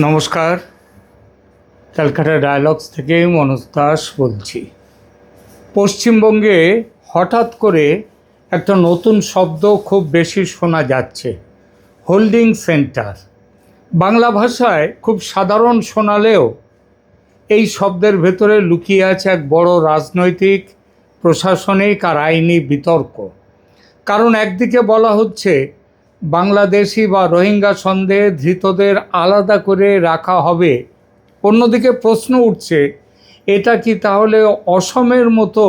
নমস্কার, ক্যালকাটা ডায়ালগস থেকে মনোজ দাস বলছি। পশ্চিমবঙ্গে হঠাৎ করে একটা নতুন শব্দ খুব বেশি শোনা যাচ্ছে, হোল্ডিং সেন্টার। বাংলা ভাষায় খুব সাধারণ শোনালেও এই শব্দের ভেতরে লুকিয়ে আছে এক বড় রাজনৈতিক, প্রশাসনিক আর আইনি বিতর্ক। কারণ একদিকে বলা হচ্ছে বাংলাদেশি বা রোহিঙ্গা সন্দেহে ধৃতদের আলাদা করে রাখা হবে, অন্যদিকে প্রশ্ন উঠছে এটা কি তাহলে অসমের মতো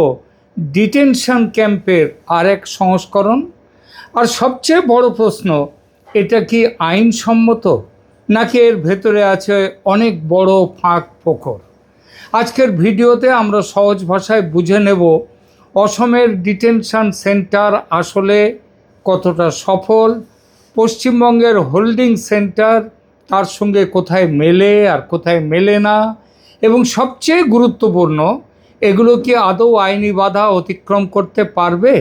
ডিটেনশন ক্যাম্পের আরেক সংস্করণ? আর সবচেয়ে বড় প্রশ্ন, এটা কি আইনসম্মত নাকি এর ভেতরে আছে অনেক বড় ফাঁক ফোকর? আজকের ভিডিওতে আমরা সহজ ভাষায় বুঝে নেব অসমের ডিটেনশন সেন্টার আসলে কতটা সফল, পশ্চিমবঙ্গের হোল্ডিং সেন্টার তার সঙ্গে কোথায় মেলে আর কোথায় মেলে না, এবং সবচেয়ে গুরুত্বপূর্ণ, এগুলো কি আদৌ আইনি বাধা অতিক্রম করতে পারবে।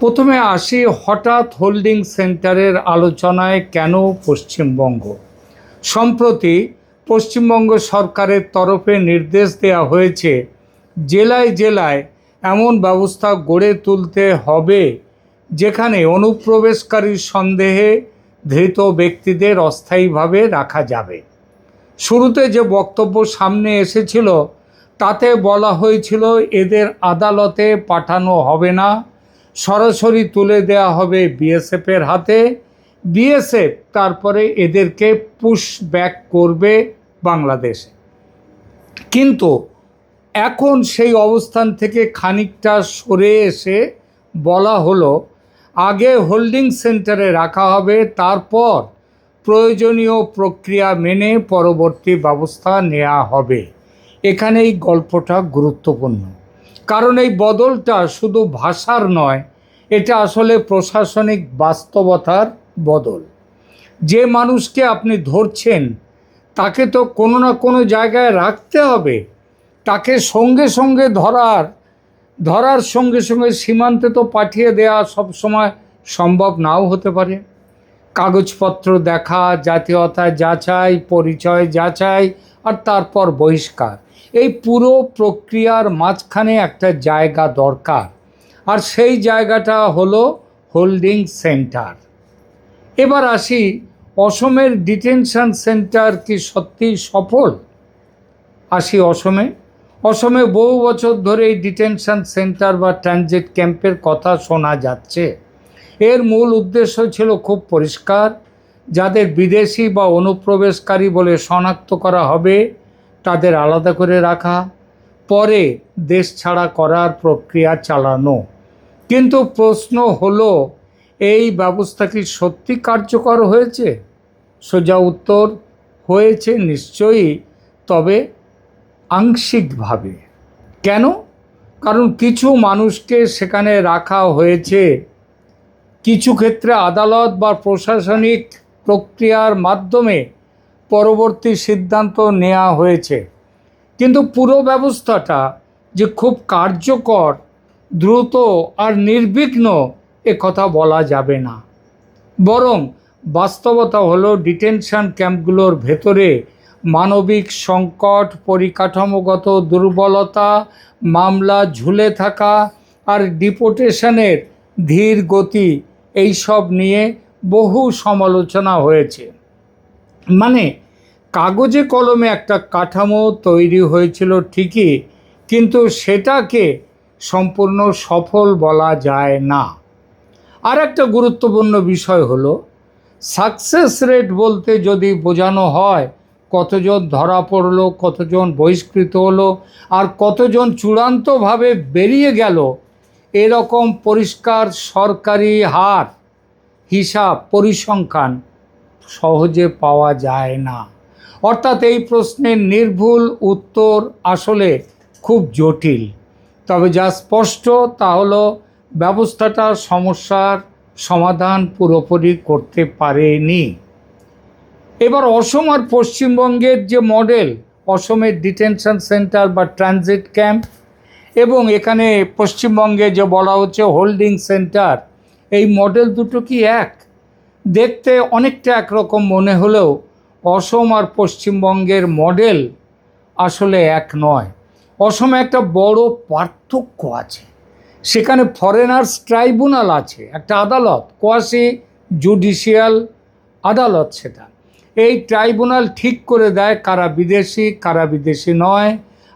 প্রথমে আসি হঠাৎ হোল্ডিং সেন্টারের আলোচনায় কেন পশ্চিমবঙ্গ। সম্প্রতি পশ্চিমবঙ্গ সরকারের তরফে নির্দেশ দেওয়া হয়েছে জেলায় জেলায় এমন ব্যবস্থা গড়ে তুলতে হবে যেখানে অনুপ্রবেশকারীর সন্দেহে ধৃত ব্যক্তিদের অস্থায়ীভাবে রাখা যাবে। শুরুতে যে বক্তব্য সামনে এসেছিল তাতে বলা হয়েছিল এদের আদালতে পাঠানো হবে না, সরাসরি তুলে দেওয়া হবে বিএসএফের হাতে, বিএসএফ তারপরে এদেরকে পুশ ব্যাক করবে বাংলাদেশে। কিন্তু এখন সেই অবস্থান থেকে খানিকটা সরে এসে বলা হলো আগে হোল্ডিং সেন্টারে রাখা হবে, তারপর প্রয়োজনীয় প্রক্রিয়া মেনে পরবর্তী ব্যবস্থা নেওয়া হবে। এখানেই গল্পটা গুরুত্বপূর্ণ, কারণ এই বদলটা শুধু ভাষার নয়, এটা আসলে প্রশাসনিক বাস্তবতার বদল। যে মানুষকে আপনি ধরছেন তাকে তো কোনো না কোনো জায়গায় রাখতে হবে, তাকে সঙ্গে সঙ্গে ধরার সঙ্গে সঙ্গে সীমান্তে তো পাঠিয়ে দেওয়া সবসময় সম্ভব নাও হতে পারে। কাগজপত্র দেখা, জাতীয়তা যাচাই, পরিচয় যাচাই, আর তারপর বহিষ্কার, এই পুরো প্রক্রিয়ার মাঝখানে একটা জায়গা দরকার, আর সেই জায়গাটা হলো হোল্ডিং সেন্টার। এবার আসি, অসমের ডিটেনশন সেন্টার কি সত্যিই সফল? আসি অসমে বহু বছর ধরে এই ডিটেনশন সেন্টার বা ট্রানজিট ক্যাম্পের কথা শোনা যাচ্ছে। এর মূল উদ্দেশ্য ছিল খুব পরিষ্কার, যাদের বিদেশি বা অনুপ্রবেশকারী বলে শনাক্ত করা হবে তাদের আলাদা করে রাখা, পরে দেশ ছাড়া করার প্রক্রিয়া চালানো। কিন্তু প্রশ্ন হলো এই ব্যবস্থা কি সত্যি কার্যকর হয়েছে? সোজা উত্তর, হয়েছে নিশ্চয়ই, তবে আংশিকভাবে। কেন? কারণ কিছু মানুষকে সেখানে রাখা হয়েছে, কিছু ক্ষেত্রে আদালত বা প্রশাসনিক প্রক্রিয়ার মাধ্যমে পরবর্তী সিদ্ধান্ত নেওয়া হয়েছে। কিন্তু পুরো ব্যবস্থাটা যে খুব কার্যকর, দ্রুত আর নির্বিঘ্ন এ কথা বলা যাবে না। বরং বাস্তবতা হলো ডিটেনশন ক্যাম্পগুলোর ভেতরে মানবিক সংকট, পরিকাঠামোগত দুর্বলতা, মামলা ঝুলে থাকা আর ডিপোর্টেশনের ধীর গতি, এইসব নিয়ে বহু সমালোচনা হয়েছে। মানে কাগজে কলমে একটা কাঠামো তৈরি হয়েছিল ঠিকই, কিন্তু সেটাকে সম্পূর্ণ সফল বলা যায় না। আর একটা গুরুত্বপূর্ণ বিষয় হলো সাকসেস রেট বলতে যদি বোঝানো হয় কতজন ধরা পড়লো, কতজন বহিষ্কৃত হলো, আর কতজন চূড়ান্তভাবে বেরিয়ে গেল, এরকম পরিষ্কার সরকারি হার, হিসাব, পরিসংখ্যান সহজে পাওয়া যায় না। অর্থাৎ এই প্রশ্নের নির্ভুল উত্তর আসলে খুব জটিল। তবে যা স্পষ্ট তা হলো ব্যবস্থাটা সমস্যার সমাধান পুরোপুরি করতে পারেনি। এবার অসম আর পশ্চিমবঙ্গের যে মডেল, অসমের ডিটেনশন সেন্টার বা ট্রানজিট ক্যাম্প, এবং এখানে পশ্চিমবঙ্গে যে বলা হচ্ছে হোল্ডিং সেন্টার, এই মডেল দুটো কি এক? দেখতে অনেকটা একরকম মনে হলেও অসম আর পশ্চিমবঙ্গের মডেল আসলে এক নয়। অসমে একটা বড় পার্থক্য আছে। সেখানে ফরেনার্স ট্রাইব্যুনাল আছে, একটা আদালত, কোয়াসি জুডিশিয়াল আদালত। সেটা এই ট্রাইব্যুনাল ঠিক করে দেয় কারা বিদেশি, কারা বিদেশি নয়,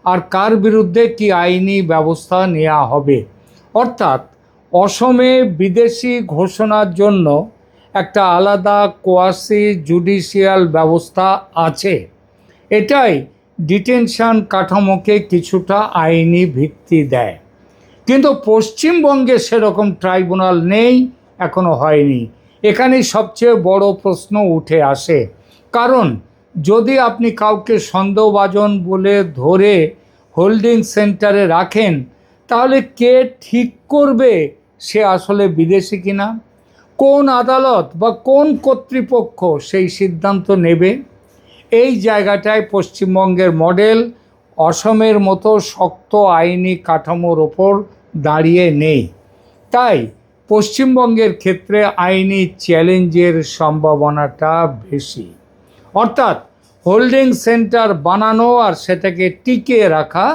আর কার বিরুদ্ধে কি আইনি ব্যবস্থা নেওয়া হবে। অর্থাৎ অসমে বিদেশি ঘোষণার জন্য একটা আলাদা কোয়াসি জুডিশিয়াল ব্যবস্থা আছে। এটাই ডিটেনশন কাঠামোকে কিছুটা আইনি ভিত্তি দেয়। কিন্তু পশ্চিমবঙ্গে সেরকম ট্রাইব্যুনাল নেই, এখনো হয়নি। এখানেই সবচেয়ে বড় প্রশ্ন উঠে আসে। কারণ যদি আপনি কাউকে সন্দেহভাজন বলে ধরে হোল্ডিং সেন্টারে রাখেন, তাহলে কে ঠিক করবে সে আসলে বিদেশি কিনা? কোন আদালত বা কোন কর্তৃপক্ষ সেই সিদ্ধান্ত নেবে? এই জায়গাটায় পশ্চিমবঙ্গের মডেল অসমের মতো শক্ত আইনি কাঠামোর ওপর দাঁড়িয়ে নেই। তাই পশ্চিমবঙ্গের ক্ষেত্রে আইনি চ্যালেঞ্জের সম্ভাবনাটা বেশি। অর্থাৎ হোল্ডিং সেন্টার বানানো আর সেটাকে টিকিয়ে রাখা,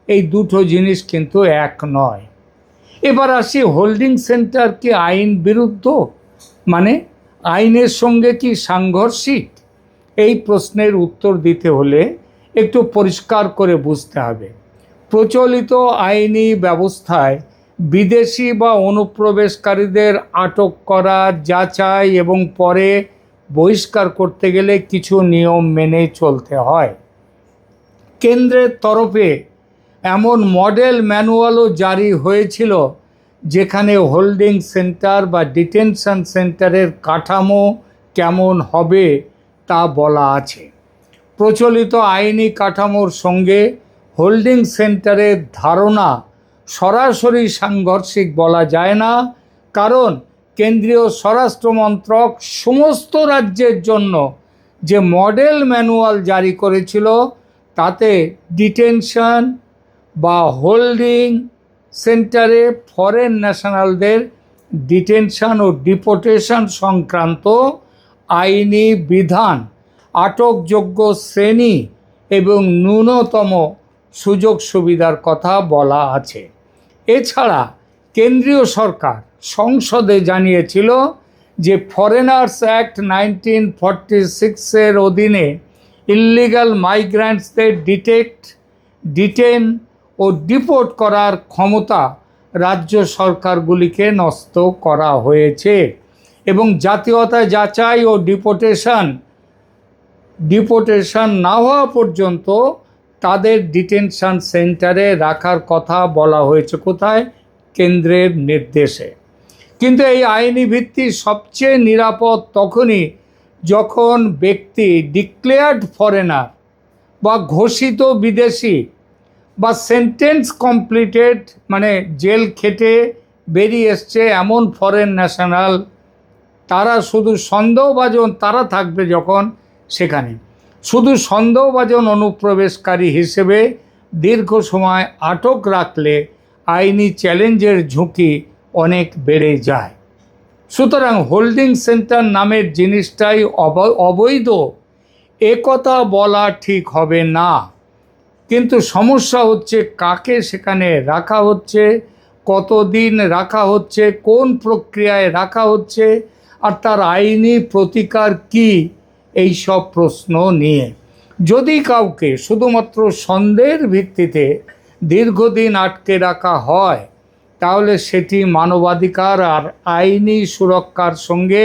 এই দুটো জিনিস কিন্তু এক নয়। এবার আসি, হোল্ডিং সেন্টার কি আইন বিরুদ্ধ, মানে আইনের সঙ্গে কি সাংঘর্ষিক? এই প্রশ্নের উত্তর দিতে হলে একটু পরিষ্কার করে বুঝতে হবে। প্রচলিত আইনি ব্যবস্থায় বিদেশি বা অনুপ্রবেশকারীদের আটক করা, যাচাই এবং পরে বহিষ্কার করতে গেলে কিছু নিয়ম মেনে চলতে হয়। কেন্দ্রের তরফে এমন মডেল ম্যানুয়ালও জারি হয়েছিল যেখানে হোল্ডিং সেন্টার বা ডিটেনশন সেন্টারের কাঠামো কেমন হবে তা বলা আছে। প্রচলিত আইনি কাঠামোর সঙ্গে হোল্ডিং সেন্টারের ধারণা সরাসরি সাংঘর্ষিক বলা যায় না, কারণ কেন্দ্রীয় স্বরাষ্ট্র মন্ত্রক সমস্ত রাজ্যের জন্য যে মডেল ম্যানুয়াল জারি করেছিল তাতে ডিটেনশন বা হোল্ডিং সেন্টারে ফরেন ন্যাশনালদের ডিটেনশন ও ডিপোর্টেশন সংক্রান্ত আইনি বিধান, আটকযোগ্য শ্রেণী এবং ন্যূনতম সুযোগ সুবিধার কথা বলা আছে। এছাড়া কেন্দ্রীয় সরকার সংসদে জানিয়েছিল যে ফরেনার্স অ্যাক্ট 1946-এর অধীনে ইল্লিগাল মাইগ্রান্টসদের ডিটেন ও ডিপোর্ট করার ক্ষমতা রাজ্য সরকারগুলিকে ন্যস্ত করা হয়েছে এবং জাতীয়তা যাচাই ও ডিপোর্টেশন না হওয়া পর্যন্ত তাদের ডিটেনশন সেন্টারে রাখার কথা বলা হয়েছে। কোথায়? কেন্দ্রের নির্দেশে। কিন্তু এই আইনি ভিত্তি সবচেয়ে নিরাপদ তখনই যখন ব্যক্তি ডিক্লেয়ার্ড ফরেনার বা ঘোষিত বিদেশি বা সেন্টেন্স কমপ্লিটেড, মানে জেল খেটে বেরিয়ে এসছে এমন ফরেন ন্যাশনাল, তারা শুধু সন্দেহভাজন তারা থাকবে যখন সেখানে। শুধু সন্দেহভাজন অনুপ্রবেশকারী হিসেবে দীর্ঘ সময় আটক রাখলে আইনি চ্যালেঞ্জের ঝুঁকি অনেক বেড়ে যায়। সুতরাং হোল্ডিং সেন্টার নামের জিনিসটাই অবৈধ একথা বলা ঠিক হবে না। কিন্তু সমস্যা হচ্ছে কাকে সেখানে রাখা হচ্ছে, কতদিন রাখা হচ্ছে, কোন প্রক্রিয়ায় রাখা হচ্ছে, আর তার আইনি প্রতিকার কী, এই সব প্রশ্ন নিয়ে। যদি কাউকে শুধুমাত্র সন্দেহের ভিত্তিতে দীর্ঘদিন আটকে রাখা হয়, তাহলে সেটি মানবাধিকার আর আইনি সুরক্ষার সঙ্গে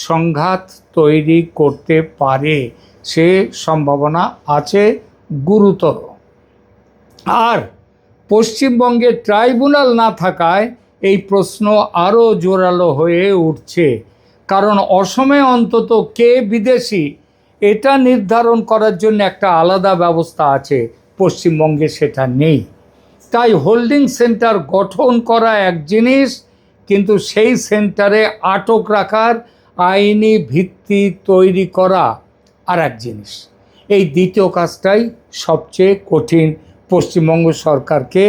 সংঘাত তৈরি করতে পারে, সে সম্ভাবনা আছে গুরুতর। আর পশ্চিমবঙ্গে ট্রাইব্যুনাল না থাকায় এই প্রশ্ন আরও জোরালো হয়ে উঠছে। কারণ অসমে অন্তত কে বিদেশি এটা নির্ধারণ করার জন্য একটা আলাদা ব্যবস্থা আছে, পশ্চিমবঙ্গে সেটা নেই। তাই হোল্ডিং সেন্টার গঠন করা এক জিনিস, কিন্তু সেই সেন্টারে আটক রাখার আইনি ভিত্তি তৈরি করা আর এক জিনিস। এই দ্বিতীয় কাজটাই সবচেয়ে কঠিন, পশ্চিমবঙ্গ সরকারকে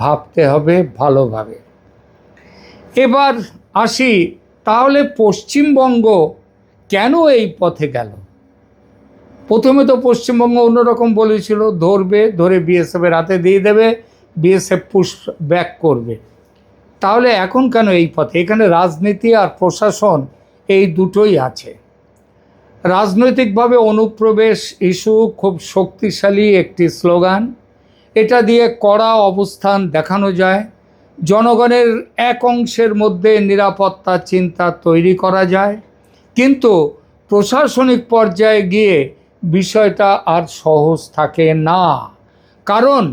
ভাবতে হবে ভালোভাবে। এবার আসি, তাহলে পশ্চিমবঙ্গ কেন এই পথে গেল? প্রথমে তো পশ্চিমবঙ্গ অন্যরকম বলেছিল, ধরে বিএসএফের হাতে দিয়ে দেবে, বিএসএফ পুশ ব্যাক করবে। তাহলে এখন কেন এই পথে? এখানে রাজনীতি আর প্রশাসন এই দুটোই আছে। রাজনৈতিকভাবে অনুপ্রবেশ ইস্যু খুব শক্তিশালী একটি স্লোগান, এটা দিয়ে কড়া অবস্থান দেখানো যায়, জনগণের এক অংশের মধ্যে নিরাপত্তা চিন্তা তৈরি করা যায়। কিন্তু প্রশাসনিক পর্যায়ে গিয়ে বিষয়টা আর সহজ থাকে না, কারণ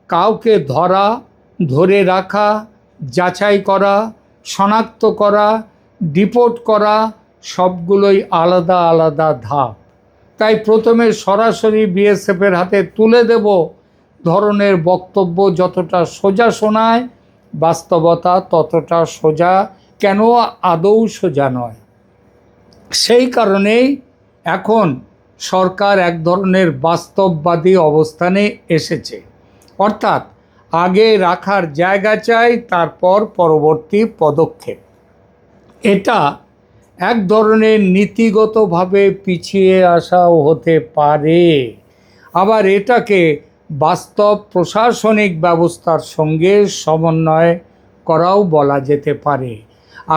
কাউকে ধরে রাখা, যাচাই করা, শনাক্ত করা, ডিপোর্ট করা সবগুলোই আলাদা আলাদা ধাপ। তাই প্রথমে সরাসরি বিএসএফের হাতে তুলে দেব ধরনের বক্তব্য যতটা সোজা শোনায়, বাস্তবতা ততটা সোজা কেন, আদৌ সোজা নয়। সেই কারণেই এখন সরকার এক ধরনের বাস্তববাদী অবস্থানে এসেছে, অর্থাৎ আগে রাখার জায়গা চাই, তারপর পরবর্তী পদক্ষেপ। এটা এক ধরনের নীতিগতভাবে পিছিয়ে আসাও হতে পারে, আবার এটাকে বাস্তব প্রশাসনিক ব্যবস্থার সঙ্গে সমন্বয় করাও বলা যেতে পারে।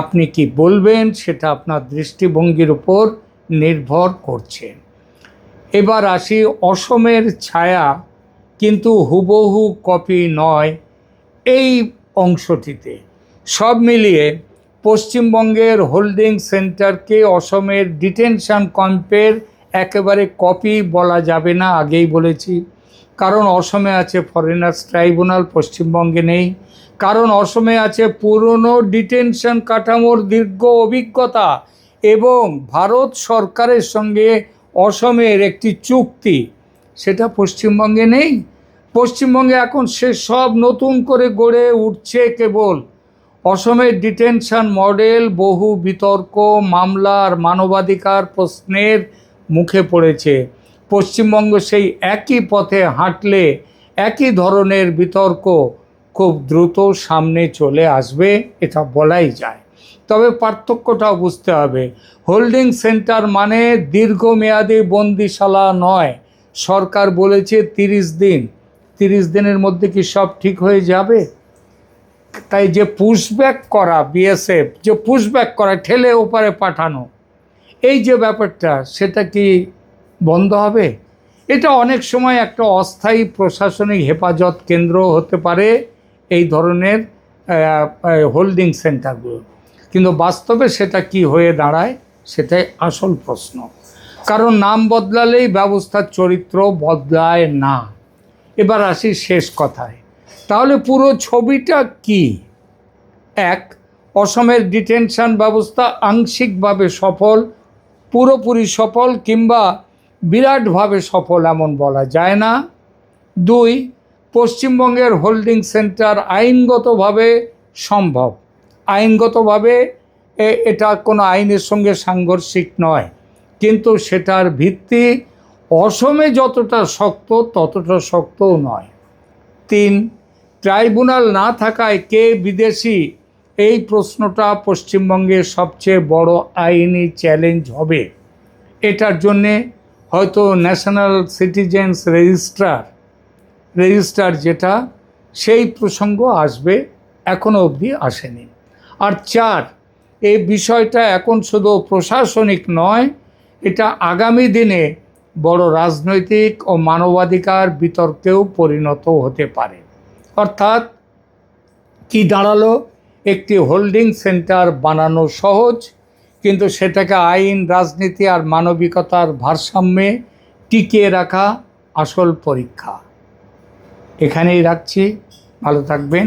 আপনি কি বলবেন সেটা আপনার দৃষ্টিভঙ্গির উপর নির্ভর করছে। এবার আসি অসমের ছায়া কিন্তু হুবহু কপি নয় এই অংশটিতে। সব মিলিয়ে পশ্চিমবঙ্গের হোল্ডিং সেন্টারকে অসমের ডিটেনশন ক্যাম্পের একেবারে কপি বলা যাবে না, আগেই বলেছি। কারণ অসমে আছে ফরেনার্স ট্রাইব্যুনাল, পশ্চিমবঙ্গে নেই। কারণ অসমে আছে পুরনো ডিটেনশন কাঠামোর দীর্ঘ অভিজ্ঞতা এবং ভারত সরকারের সঙ্গে অসমের একটি চুক্তি, সেটা পশ্চিমবঙ্গে নেই। পশ্চিমবঙ্গে এখন সে সব নতুন করে গড়ে উঠছে কেবল। অসমের ডিটেনশন মডেল বহু বিতর্ক, মামলা আর মানবাধিকার প্রশ্নের মুখে পড়েছে। পশ্চিমবঙ্গ সেই একই পথে হাঁটলে একই ধরনের বিতর্ক খুব দ্রুত সামনে চলে আসবে, এটা বলাই যায়। তবে পার্থক্যটাও বুঝতে হবে। হোল্ডিং সেন্টার মানে দীর্ঘমেয়াদী বন্দিশালা নয়। সরকার বলেছে 30 দিন। 30 দিনের মধ্যে কি সব ঠিক হয়ে যাবে? তাই যে পুশব্যাক করা, বিএসএফ যে পুশব্যাক করা, ঠেলে ওপারে পাঠানো, এই যে ব্যাপারটা, সেটা কি বন্ধ হবে? এটা অনেক সময় একটা অস্থায়ী প্রশাসনিক হেফাজত কেন্দ্র হতে পারে এই ধরনের হোল্ডিং সেন্টারগুলো, কিন্তু বাস্তবে সেটা কি হয়ে দাঁড়ায় সেটাই আসল প্রশ্ন। কারণ নাম বদলালেই ব্যবস্থার চরিত্র বদলায় না। এবার আসি শেষ কথায়। তাহলে পুরো ছবিটা কি? এক, অসমের ডিটেনশন ব্যবস্থা আংশিকভাবে সফল, পুরোপুরি সফল কিংবা বিরাটভাবে সফল এমন বলা যায় না। 2, পশ্চিমবঙ্গের হোল্ডিং সেন্টার আইনগতভাবে সম্ভব। আইনগতভাবে এটা কোনো আইনের সঙ্গে সাংঘর্ষিক নয়, কিন্তু সেটার ভিত্তি অসমে যতটা শক্ত ততটা শক্তও নয়। 3, ট্রাইব্যুনাল না থাকায় কে বিদেশি, এই প্রশ্নটা পশ্চিমবঙ্গের সবচেয়ে বড় আইনি চ্যালেঞ্জ হবে। এটার জন্যে হয়তো ন্যাশনাল সিটিজেন্স রেজিস্টার যেটা, সেই প্রসঙ্গ আসবে, এখনও অবধি আসেনি। আর 4, এই বিষয়টা এখন শুধু প্রশাসনিক নয়, এটা আগামী দিনে বড় রাজনৈতিক ও মানবাধিকার বিতর্কেও পরিণত হতে পারে। অর্থাৎ কি দাঁড়ালো? একটি হোল্ডিং সেন্টার বানানো সহজ, কিন্তু সেটাকে আইন, রাজনীতি আর মানবিকতার ভারসাম্যে টিকিয়ে রাখা আসল পরীক্ষা। এখানেই রাখছি, ভালো থাকবেন।